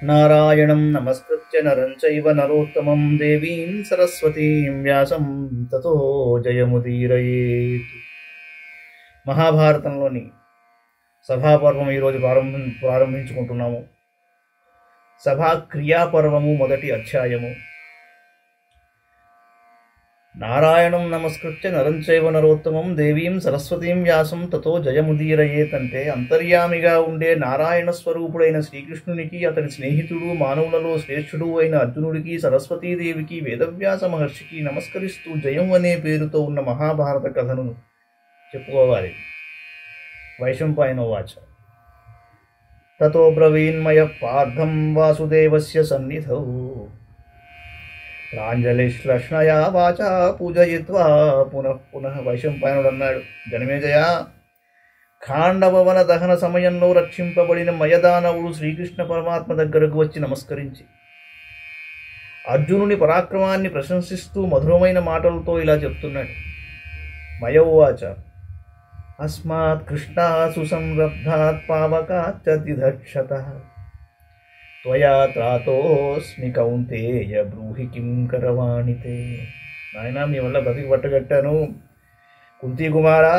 నారాయణం నమస్కృత్య నరం చైవ నరోత్తమం దేవీం సరస్వతీం వ్యాసం తతో జయముదీరయేత్. మహాభారతంలోని సభాపర్వం ఈరోజు ప్రారంభించుకుంటున్నాము. సభా క్రియాపర్వము మొదటి అధ్యాయము. నారాయణం నమస్కృత్య నరం చైవ నరోత్తమం దేవీం సరస్వతీం వ్యాసం తతో జయముదీరయేత్ అంటే అంతర్యామిగా ఉండే నారాయణ స్వరూపుడైన శ్రీకృష్ణునికి, అతని స్నేహితుడు, మానవులలో శ్రేష్ఠుడు అయిన అర్జునుడికి, సరస్వతీదేవికి, వేదవ్యాస మహర్షికి నమస్కరిస్తూ జయం అనే పేరుతో ఉన్న మహాభారత కథను చెప్పుకోవాలి. వైశంపాయనోవాచ. తతో బ్రవీన్మయ పార్థం వాసుదేవస్య సన్నిధౌ ప్రాంజలిశ్లష్ణయా వాచా పూజయిత్వా పునః పునః. వైశంపాయనుడు అన్నాడు, జనమేజయ, ఖాండవవన దహన సమయంలో రక్షింపబడిన మయదానవుడు శ్రీకృష్ణ పరమాత్మ దగ్గరకు వచ్చి నమస్కరించి అర్జునుని పరాక్రమాన్ని ప్రశంసిస్తూ మధురమైన మాటలతో ఇలా చెప్తున్నాడు. మయౌవాచ. అస్మాత్ కృష్ణాసు సంరబ్ధాత్ పావకాచ్చతిధక్షతః త్వయా త్రాతోస్మి కౌంతేయ బ్రూహి కిం కరవాణితే. నాయనా, మీ వల్ల బతికి పట్టగట్టాను. కుంతీ కుమారా,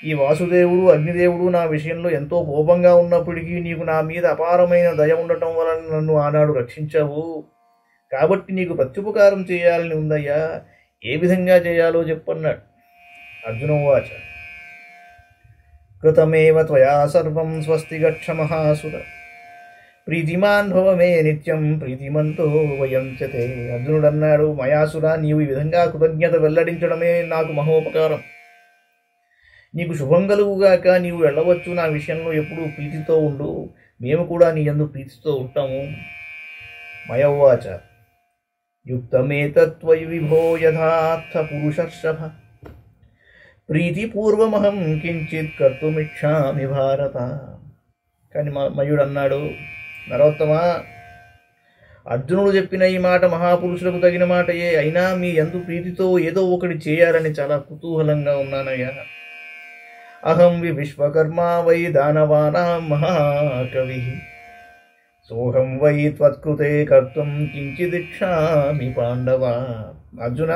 ఈ వాసుదేవుడు అగ్నిదేవుడు నా విషయంలో ఎంతో కోపంగా ఉన్నప్పటికీ నీకు నా మీద అపారమైన దయ ఉండటం వలన నన్ను ఆనాడు రక్షించావు. కాబట్టి నీకు ప్రత్యుపకారం చేయాలని ఉందయ్యా. ఏ విధంగా చేయాలో చెప్పన్నాడు. అర్జునోవాచ. కృతమేవ త్వయా సర్వం స్వస్తి గచ్చ మహాసుర ప్రీతిమాన్ భవ మే నిత్యం ప్రీతిమంతో వయం చతే. అర్జునుడు అన్నాడు, మయాసుర, నీవు ఈ విధంగా కృతజ్ఞత వెల్లడించడమే నాకు మహోపకారం. నీకు శుభం కలుగుగాక. నీవు వెళ్ళవచ్చు. నా విషయంలో ఎప్పుడూ ప్రీతితో ఉండు. మేము కూడా నీ యందు ప్రీతితో ఉంటాము. మయౌవాచ. యుక్తమేతత్వయి విభో యథార్థ పురుషర్షభ ప్రీతిపూర్వమహం కించిత్ కర్తుమిచ్చామి భారత. కానీ మయుడు అన్నాడు, నరోత్తమ, అర్జునుడు చెప్పిన ఈ మాట మహాపురుషులకు తగిన మాటయే. అయినా మీ యందు ప్రీతితో ఏదో ఒకటి చేయాలని చాలా కుతూహలంగా ఉన్నానయ్యా. అహం విశ్వకర్మా వై దానవానాం మహాకవి సోహం వై త్వత్కృతే కర్తుం కించిదిచ్చామి పాండవ. అర్జున,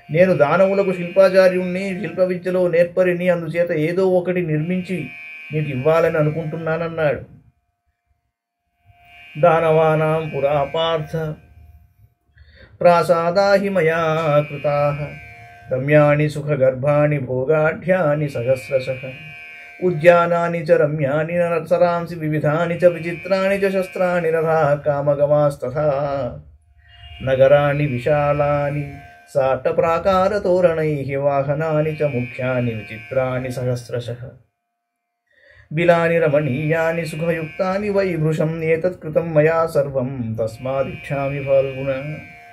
నేను దానవులకు శిల్పాచార్యుణ్ణి, శిల్ప విద్యలో నేర్పరిని. అందుచేత ఏదో ఒకటి నిర్మించి నీకు ఇవ్వాలని అనుకుంటున్నానన్నాడు. దానవానాం పురా పార్థ ప్రాసాదాహి మయా కృతాః రమ్యాణి సుఖగర్భాణి భోగాఢ్యాని సహస్రశః ఉద్యానాని చ రమ్యాని నరసరాంసి వివిధాని చ విచిత్రాని చ శస్త్రాణి రథా కామగమాస్తథా నగరాణి విశాలాని సాట్టప్రాకారతోరణైః వాహనాని చ ముఖ్యాని విచిత్రాని సహస్రశః బిలాని రమణీయాని సుఖయుక్తాని వైభృషం ఏతత్కృతం మయా సర్వం తస్మాదిచ్చామి ఫల్గుణ.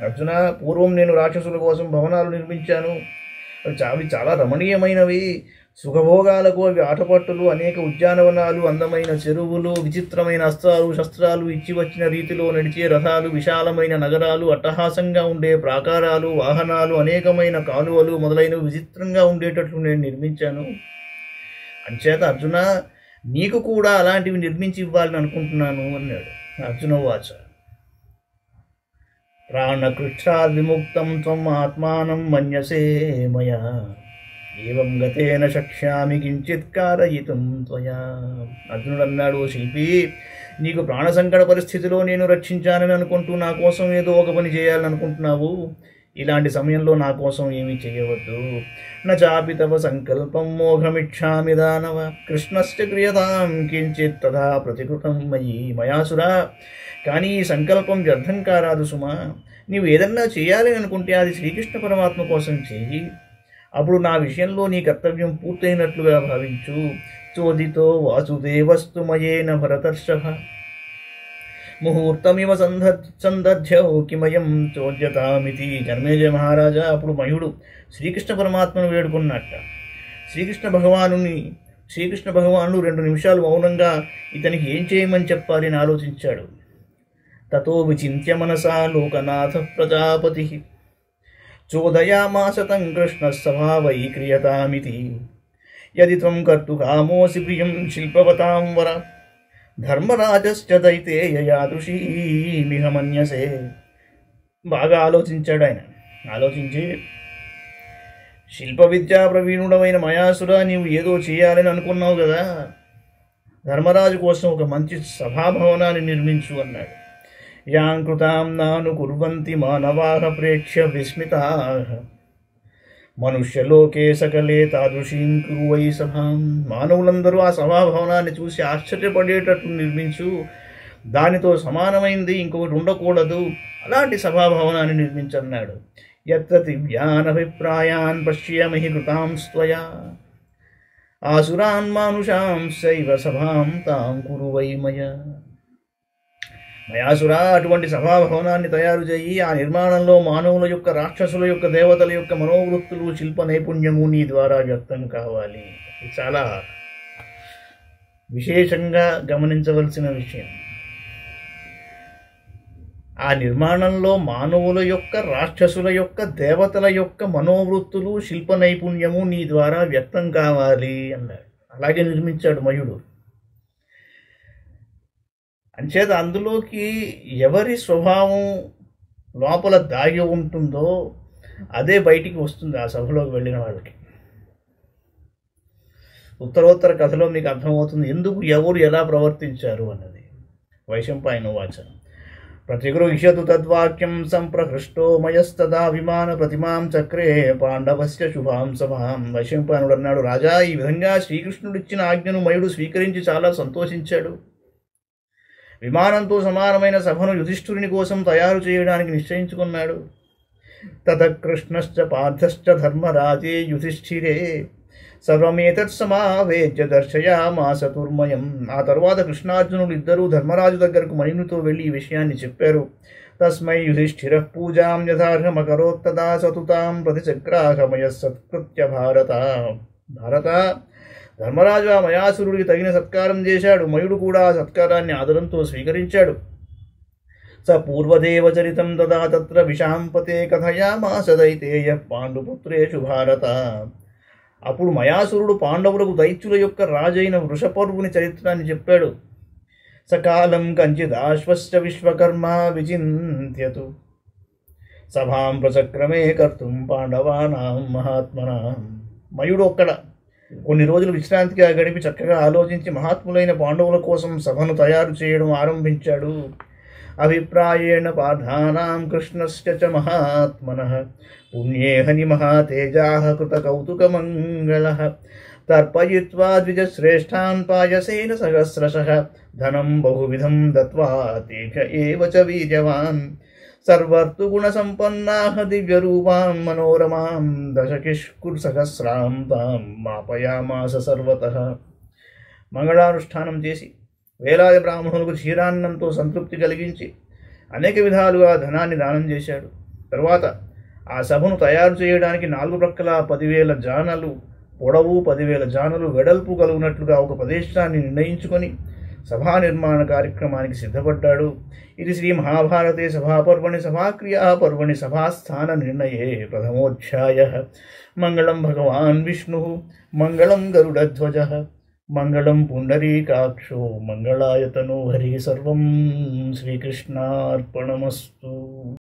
అర్జున, పూర్వం నేను రాక్షసుల కోసం భవనాలు నిర్మించాను. అవి చాలా రమణీయమైనవి. సుఖభోగాలకు అవి ఆటపట్టులు, అనేక ఉద్యానవనాలు, అందమైన చెరువులు, విచిత్రమైన అస్త్రాలు శస్త్రాలు, ఇచ్చి వచ్చిన రీతిలో నడిచే రథాలు, విశాలమైన నగరాలు, అట్టహాసంగా ఉండే ప్రాకారాలు, వాహనాలు, అనేకమైన కాలువలు మొదలైనవి విచిత్రంగా ఉండేటట్లు నేను నిర్మించాను. అంచేత అర్జున, నీకు కూడా అలాంటివి నిర్మించి ఇవ్వాలని అనుకుంటున్నాను అన్నాడు. అర్జునోవాచ. ప్రాణకృచ్ఛ్రాద్ విముక్తం త్వం ఆత్మానం మన్యసే మయా ఏవం గతేన శక్ష్యామి కించిత్ కారయితుం త్వయా. అర్జునుడు అన్నాడు, శిల్పి, నీకు ప్రాణ సంకట పరిస్థితిలో నేను రక్షించానని అనుకుంటూ నా కోసం ఏదో ఒక పని చేయాలని అనుకుంటున్నావు. ఇలాంటి సమయంలో నా కోసం ఏమీ చేయవద్దు. నాపి తవ సంకల్పం మోఘమిచ్చామి దానవ కృష్ణశ్చ క్రియతాం కించిత్ తథా ప్రతికృతం మయి. మయాసురా, కానీ ఈ సంకల్పం వ్యర్థం కారాదు సుమా. నీవు ఏదన్నా చేయాలని అనుకుంటే అది శ్రీకృష్ణ పరమాత్మ కోసం చేయి. అప్పుడు నా విషయంలో నీ కర్తవ్యం పూర్తయినట్లుగా భావించు. చోదితో వాసుదేవస్తు మయేన భరతర్షభ ముహూర్తమివ సందధ్యౌ కిమయం చోద్యతామితి. జనమేజయ మహారాజా, అప్పుడు మయుడు శ్రీకృష్ణ పరమాత్మను వేడుకున్నట్ట. శ్రీకృష్ణ భగవానుడు 2 నిమిషాలు మౌనంగా ఇతనికి ఏం చేయమని చెప్పాలి అని ఆలోచించాడు. తతో విచింత్య మనసా లోకనాథ ప్రజాపతి చోదయామాస తం కృష్ణ సభావై క్రియతామితి. యది త్వం కర్తుకామోసి ప్రియం శిల్పవతాం వర ధర్మరాజశ్చ దైతేయ యాదృశీమిహ మన్యసే. బాగా ఆలోచించాడు ఆయన. ఆలోచించి, శిల్ప విద్యా ప్రవీణుడమైన మయాసుర, నీవు ఏదో చేయాలని అనుకున్నావు కదా, ధర్మరాజు కోసం ఒక మంచి సభాభవనాన్ని నిర్మించు అన్నాడు. యాం కృతాం నాను కుర్వంతి మానవాః ప్రేక్ష్య విస్మితాః మనుష్యలోకే సకలే తాదృశీం కురు వై సభాం. మానవులందరూ ఆ సభాభవనాన్ని చూసి ఆశ్చర్యపడేటట్టు నిర్మించు, దానితో సమానమైంది ఇంకొకటి ఉండకూడదు, అలాంటి సభాభవనాన్ని నిర్మించన్నాడు. యత్ర దివ్యానభిప్రాయాన్ పశ్యామహి కృతాంస్త్వయా ఆసురాన్ మానుషాంశైవ సభాం తాం కురు వై మయా. మయాసుర, అటువంటి సభాభవనాన్ని తయారు చేయి. ఆ నిర్మాణంలో మానవుల యొక్క, రాక్షసుల యొక్క, దేవతల యొక్క మనోవృత్తులు, శిల్ప నైపుణ్యము నీ ద్వారా వ్యక్తం కావాలి. ఇది చాలా విశేషంగా గమనించవలసిన విషయం. ఆ నిర్మాణంలో మానవుల యొక్క, రాక్షసుల యొక్క, దేవతల యొక్క మనోవృత్తులు, శిల్ప నైపుణ్యము నీ ద్వారా వ్యక్తం కావాలి అన్నాడు. అలాగే నిర్మించాడు మయుడు. అంచేత అందులోకి ఎవరి స్వభావం లోపల దాగి ఉంటుందో అదే బయటికి వస్తుంది ఆ సభలోకి వెళ్ళిన వాళ్ళకి. ఉత్తరోత్తర కథలో మీకు అర్థమవుతుంది ఎందుకు ఎవరు ఎలా ప్రవర్తించారు అన్నది. వైశంపాయన వాచ ప్రతిగృహ్యతు తద్వాక్యం సంప్రహృష్టో మయస్తదా విమాన ప్రతిమాం చక్రే పాండవస్య శుభాం సభాం. వైశంపాయనుడు అన్నాడు, రాజా, ఈ విధంగా శ్రీకృష్ణుడిచ్చిన ఆజ్ఞను మయుడు స్వీకరించి చాలా సంతోషించాడు. విమానంతో సమానమైన సభను యుధిష్ఠిరుని కోసం తయారు చేయడానికి నిశ్చయించుకున్నాడు. తత కృష్ణశ్చ పార్థశ్చ ధర్మరాజే యుధిష్ఠిరే సర్వమేతత్ సమావేద్య దర్శయామాస దుర్మయం. ఆ తరువాత కృష్ణార్జునులు ఇద్దరూ ధర్మరాజు దగ్గరకు మయునితో వెళ్ళి ఈ విషయాన్ని చెప్పారు. తస్మై యుధిష్ఠిరః పూజాం యథార్హమకరోత్తదా సతుతాం ప్రతిచక్రాహమయ సత్కృత్య భారత. భారత, ధర్మరాజు ఆ మయాసురుడికి తగిన సత్కారం చేశాడు. మయుడు కూడా ఆ సత్కారాన్ని ఆదరంతో స్వీకరించాడు. స పూర్వదేవచరితం తదా తత్ర విశాంపతే కథయామాస దైతేయ పాండుపుత్రేషు భారత. అప్పుడు మయాసురుడు పాండవులకు దైత్యుల యొక్క రాజైన వృషపర్వుని చరిత్రాన్ని చెప్పాడు. సకాలం కంచిదాశ్వశ్చ విశ్వకర్మ విచింత్యతు సభాం ప్రచక్రమే కర్తుం పాండవానాం మహాత్మనాం. మయుడు ఒక్కడ కొన్ని రోజులు విశ్రాంతిగా గడిపి చక్కగా ఆలోచించి మహాత్ములైన పాండవుల కోసం సభను తయారు చేయడం ఆరంభించాడు. అభిప్రాయేణ పార్థానాం కృష్ణస్య చ మహాత్మనః పుణ్యేహని మహాతేజాః కృత కౌతుకమంగళః తర్పయిత్వా ద్విజశ్రేష్ఠాన్ పాయసేన సహస్రశః ధనం బహువిధం దత్వా తేజ ఏవ చ వీర్యవాన్ సర్వర్తుగుణసంపన్నాః దివ్యరూపాం మనోరమాం దశకిష్కుసహస్రాం తాం మాపయామాస సర్వతః. మంగళానుష్ఠానం చేసి వేలాది బ్రాహ్మణులకు క్షీరాన్నంతో సంతృప్తి కలిగించి అనేక విధాలుగా ధనాన్ని దానం చేశాడు. తరువాత ఆ సభను తయారు చేయడానికి 4 ప్రక్కల 10,000 జానలు పొడవు, 10,000 జానలు వెడల్పు కలుగునట్లుగా ఒక ప్రదేశాన్ని నిర్ణయించుకొని సభా నిర్మాణ కార్యక్రమానికి సిద్ధపడ్డాడు. ఇది శ్రీ మహాభారతే సభాపర్వణి సభాక్రియా పర్వణి సభాస్థాన నిర్ణయే ప్రథమోధ్యాయః. మంగళం భగవాన్ విష్ణుః, మంగళం గరుడధ్వజః, మంగళం పుండరీకాక్షో, మంగళాయ తనూహరి. సర్వం శ్రీకృష్ణార్పణమస్తు.